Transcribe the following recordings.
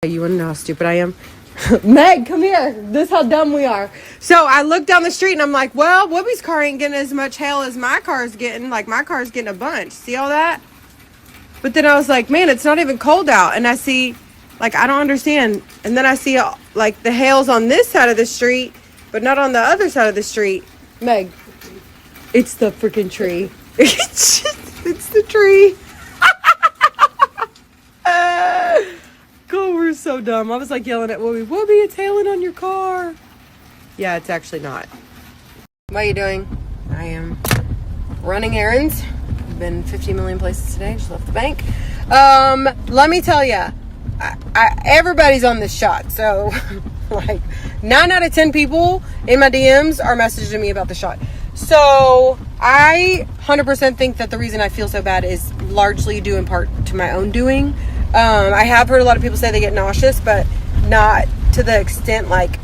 You want to know how stupid I am? Meg, come here. This is how dumb we are. So I look down the street and I'm like, well, Whoopi's car ain't getting as much hail as my car's getting. Like, my car's getting a bunch. See all that? But then I was like, man, it's not even cold out. And I see, like, I don't understand. And then I see, like, the hail's on this side of the street, but not on the other side of the street. Meg, it's the freaking tree. It's the tree. God, we're so dumb. I was like yelling at Whoopi, Whoopi, it's hailing on your car. Yeah, it's actually not. What are you doing? I am running errands. I've been 50 million places today. Just left the bank. Let me tell you, everybody's on this shot. So, like, 9 out of 10 people in my DMs are messaging me about the shot. So, I 100% think that the reason I feel so bad is largely due in part to my own doing. I have heard a lot of people say they get nauseous, but not to the extent, like,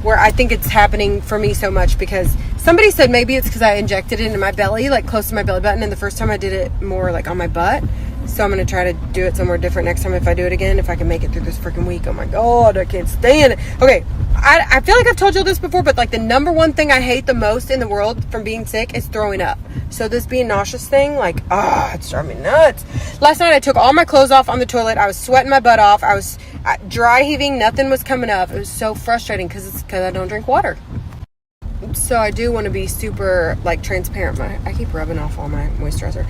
where I think it's happening for me so much, because somebody said maybe it's because I injected it into my belly, like close to my belly button, and the first time I did it more like on my butt. So I'm going to try to do it somewhere different next time if I do it again, if I can make it through this freaking week. Oh my God, I can't stand it. Okay, I feel like I've told you this before, but like the number one thing I hate the most in the world from being sick is throwing up. So this being nauseous thing, like, it's driving me nuts. Last night I took all my clothes off on the toilet. I was sweating my butt off. I was dry heaving. Nothing was coming up. It was so frustrating because I don't drink water. So I do want to be super, like, transparent. I keep rubbing off all my moisturizer.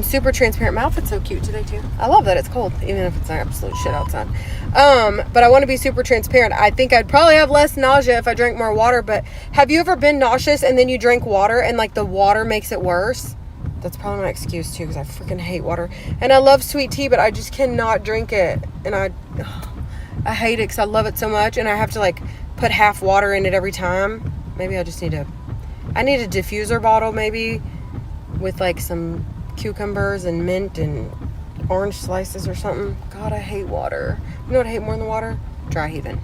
Super transparent. My outfit's so cute today, too. I love that it's cold, even if it's not absolute shit outside. But I want to be super transparent. I think I'd probably have less nausea if I drank more water, but have you ever been nauseous and then you drink water and, like, the water makes it worse? That's probably my excuse, too, because I freaking hate water. And I love sweet tea, but I just cannot drink it. And I hate it because I love it so much, and I have to, like, put half water in it every time. Maybe I just need a diffuser bottle, maybe, with like some cucumbers and mint and orange slices or something. God, I hate water. You know what I hate more than water? Dry heaving.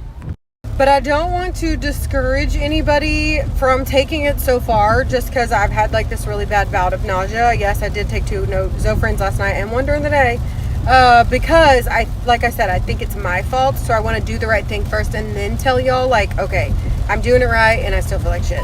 But I don't want to discourage anybody from taking it so far, just because I've had like this really bad bout of nausea. Yes, I did take 2 Zofrans last night and 1 during the day. Because like I said, I think it's my fault. So I want to do the right thing first and then tell y'all, like, okay, I'm doing it right and I still feel like shit.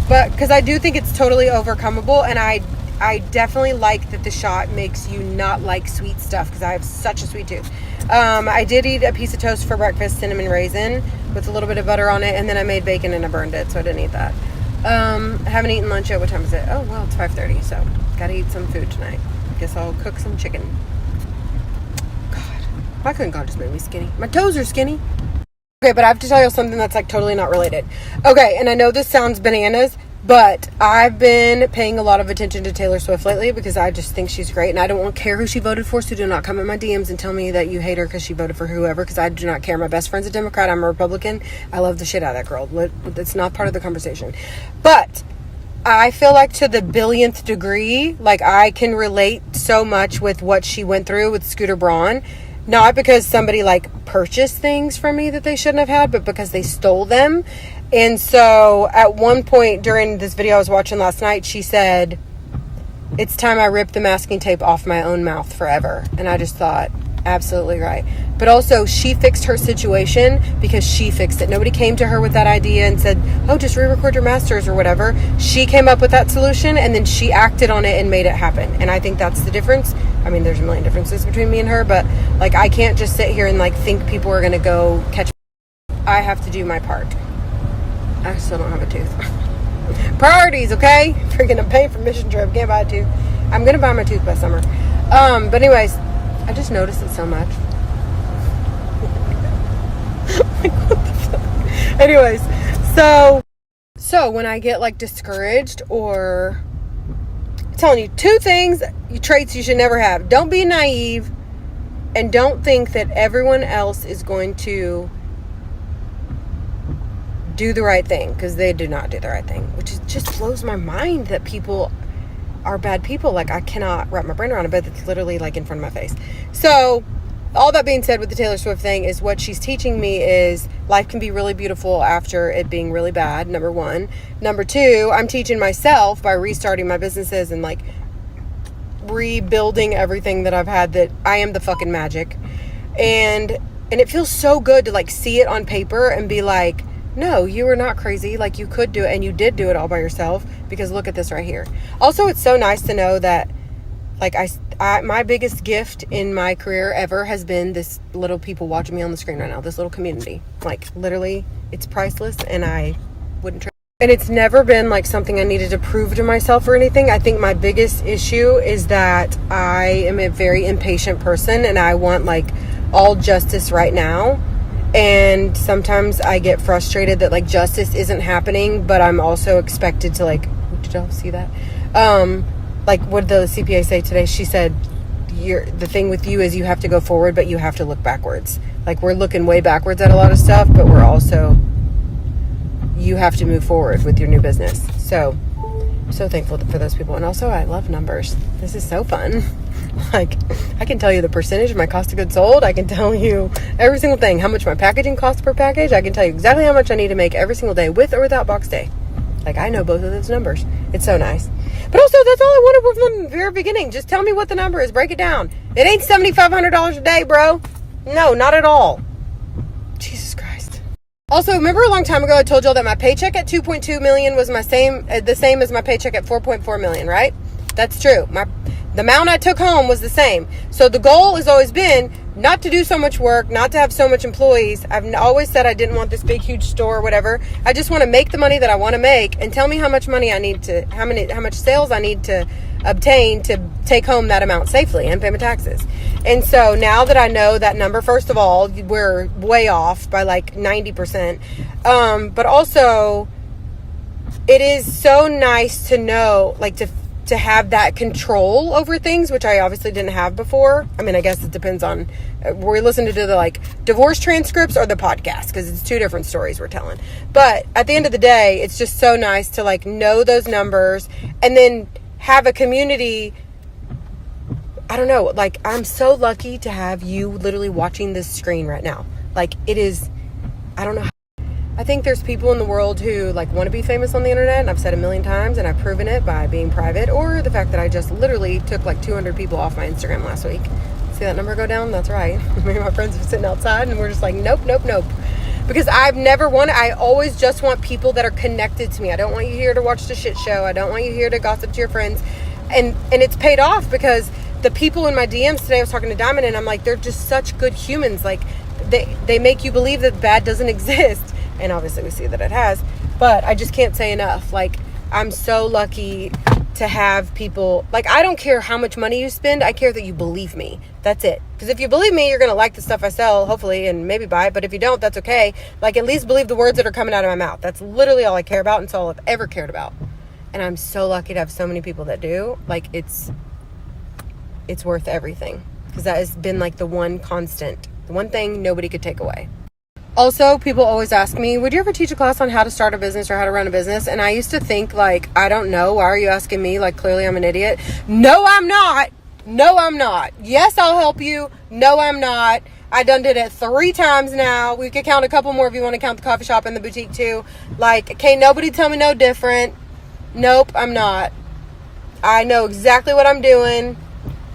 But because I do think it's totally overcomable, and I definitely like that the shot makes you not like sweet stuff, because I have such a sweet tooth. I did eat a piece of toast for breakfast, cinnamon raisin with a little bit of butter on it, and then I made bacon and I burned it, so I didn't eat that. I haven't eaten lunch yet. What time is it? Oh, well, it's 5:30, so gotta eat some food tonight. Guess I'll cook some chicken. Why couldn't God just make me skinny? My toes are skinny. Okay, but I have to tell you something that's like totally not related. Okay, and I know this sounds bananas, but I've been paying a lot of attention to Taylor Swift lately because I just think she's great, and I don't care who she voted for, so do not come in my DMs and tell me that you hate her because she voted for whoever, because I do not care. My best friend's a Democrat. I'm a Republican. I love the shit out of that girl. It's not part of the conversation. But I feel like to the billionth degree, like I can relate so much with what she went through with Scooter Braun. Not because somebody like purchased things from me that they shouldn't have had, but because they stole them. And so at one point during this video I was watching last night, she said, "It's time I rip the masking tape off my own mouth forever." And I just thought, absolutely right. But also, she fixed her situation because she fixed it. Nobody came to her with that idea and said, oh, just re-record your masters or whatever. She came up with that solution, and then she acted on it and made it happen. And I think that's the difference. I mean, there's a million differences between me and her, but like, I can't just sit here and like think people are going to go catch me. I have to do my part. I still don't have a tooth. Priorities, okay? Freaking, I'm paying for mission trip. Can't buy a tooth. I'm going to buy my tooth by summer. But anyways, I just noticed it so much. Like, what the fuck? Anyways, so when I get like discouraged, or I'm telling you, 2 things, traits you should never have. Don't be naive, and don't think that everyone else is going to do the right thing, because they do not do the right thing, which just blows my mind that people are bad people. Like, I cannot wrap my brain around it, but it's literally like in front of my face. So all that being said, with the Taylor Swift thing, is what she's teaching me is life can be really beautiful after it being really bad, number 1. Number 2, I'm teaching myself by restarting my businesses and like rebuilding everything that I've had, that I am the fucking magic. And And it feels so good to like see it on paper and be like, no, you are not crazy. Like, you could do it, and you did do it all by yourself, because look at this right here. Also, it's so nice to know that, like, my biggest gift in my career ever has been this little people watching me on the screen right now, this little community. Like, literally, it's priceless, and I wouldn't trade. And it's never been like something I needed to prove to myself or anything. I think my biggest issue is that I am a very impatient person, and I want like all justice right now. And sometimes I get frustrated that like justice isn't happening, but I'm also expected to like, did y'all see that? Like, what did the CPA say today? She said, the thing with you is you have to go forward, but you have to look backwards. Like, we're looking way backwards at a lot of stuff, but you have to move forward with your new business. So I'm so thankful for those people. And also, I love numbers. This is so fun. Like, I can tell you the percentage of my cost of goods sold. I can tell you every single thing, how much my packaging costs per package. I can tell you exactly how much I need to make every single day, with or without box day. Like, I know both of those numbers. It's so nice. But also, that's all I wanted from the very beginning. Just tell me what the number is. Break it down. It ain't $7,500 a day, bro. No, not at all. Jesus Christ. Also, remember a long time ago I told y'all that my paycheck at $2.2 million was the same as my paycheck at $4.4 million, right? That's true. The amount I took home was the same. So the goal has always been not to do so much work, not to have so much employees. I've always said I didn't want this big, huge store or whatever. I just want to make the money that I want to make, and tell me how much money I need to, how much sales I need to obtain to take home that amount safely and pay my taxes. And so now that I know that number, first of all, we're way off by like 90%. But also, it is so nice to know, like, to have that control over things, which I obviously didn't have before. I mean, I guess it depends on, we're listening to the like divorce transcripts or the podcast, because it's two different stories we're telling. But at the end of the day, it's just so nice to like know those numbers, and then have a community. I don't know, like, I'm so lucky to have you literally watching this screen right now. Like, it is, I don't know. I think there's people in the world who like want to be famous on the internet, and I've said a million times, and I've proven it by being private, or the fact that I just literally took like 200 people off my Instagram last week. See that number go down? That's right. Me and my friends are sitting outside, and we're just like, nope. Because I always just want people that are connected to me. I don't want you here to watch the shit show. I don't want you here to gossip to your friends. And it's paid off, because the people in my DMs today, I was talking to Diamond, and I'm like, they're just such good humans. Like, they make you believe that bad doesn't exist. And obviously we see that it has, but I just can't say enough. Like, I'm so lucky to have people. Like, I don't care how much money you spend. I care that you believe me. That's it. Because if you believe me, you're going to like the stuff I sell, hopefully, and maybe buy it. But if you don't, that's okay. Like, at least believe the words that are coming out of my mouth. That's literally all I care about, and it's all I've ever cared about. And I'm so lucky to have so many people that do. Like, it's worth everything. Because that has been like the one constant, the one thing nobody could take away. Also, people always ask me, would you ever teach a class on how to start a business or how to run a business? And I used to think, like, I don't know. Why are you asking me? Like, clearly I'm an idiot. No, I'm not. Yes, I'll help you. No, I'm not. I done did it 3 times now. We could count a couple more if you want to count the coffee shop and the boutique too. Like, can't nobody tell me no different. Nope, I'm not. I know exactly what I'm doing.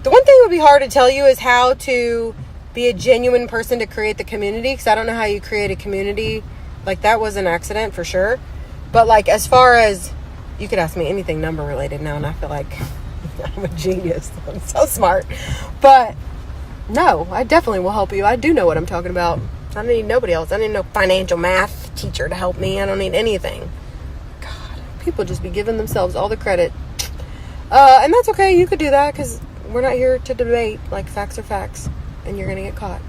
The one thing that would be hard to tell you is how to be a genuine person to create the community, because I don't know how you create a community. Like, that was an accident for sure. But like, as far as, you could ask me anything number related now, and I feel like I'm a genius. I'm so smart. But no, I definitely will help you. I do know what I'm talking about. I don't need nobody else. I don't need no financial math teacher to help me. I don't need anything. God, people just be giving themselves all the credit. And that's okay. You could do that, because we're not here to debate. Like, facts are facts. And you're going to get caught.